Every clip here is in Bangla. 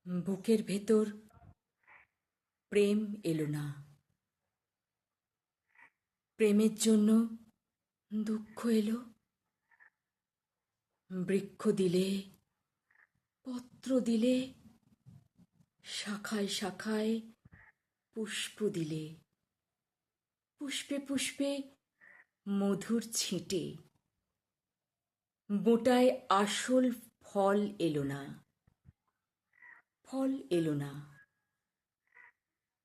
বুকের ভেতর প্রেম এলো না। প্রেমের জন্য দুঃখ এলো। বৃক্ষ দিলে, পত্র দিলে, শাখায় শাখায় পুষ্প দিলে, পুষ্পে পুষ্পে মধুর ছিটে, বোঁটায় আসল ফল এলো না। ফল এলো না,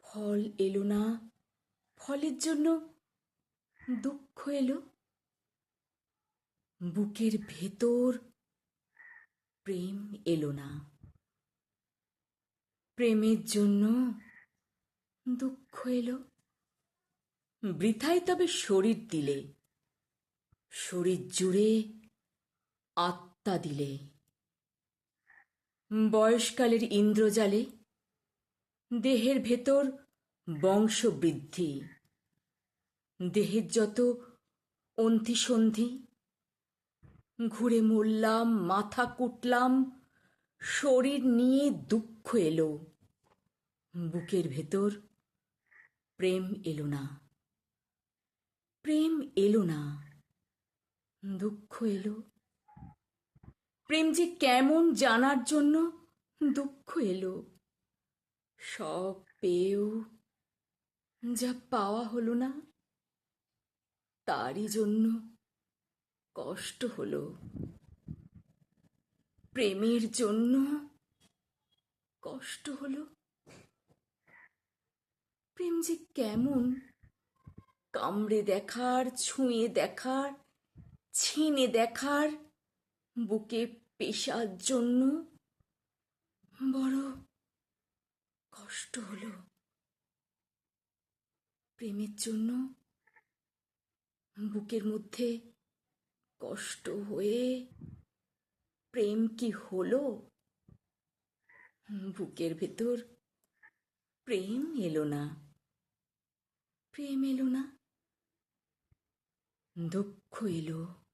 ফল এলো না, ফলের জন্য দুঃখ এলো। বুকের ভেতর প্রেম এলো না। প্রেমের জন্য দুঃখ এলো। বৃথাই তবে শরীর দিলে, শরীর জুড়ে আত্মা দিলে। বয়সকালের ইন্দ্রজালে দেহের ভেতর বংশবৃদ্ধি। দেহের যত অন্ধিসন্ধি, ঘুরে মরলাম, মাথা কুটলাম, শরীর নিয়ে দুঃখ এলো। বুকের ভেতর প্রেম এলো না। প্রেম এলো না, দুঃখ এলো। প্রেম যে কেমন জানার জন্য দুঃখ এলো। সব পেয়েও যা পাওয়া হলো না, তারই জন্য কষ্ট হলো। প্রেমের জন্য কষ্ট হলো। প্রেম যে কেমন কামড়ে দেখার, ছুঁয়ে দেখার, ছিনে দেখার, বুকে পেশার জন্য বড় কষ্ট হলো। প্রেমের জন্য বুকের মধ্যে কষ্ট হয়ে প্রেম কি হলো? বুকের ভেতর প্রেম এলো না। প্রেম এলো না, দুঃখ এলো।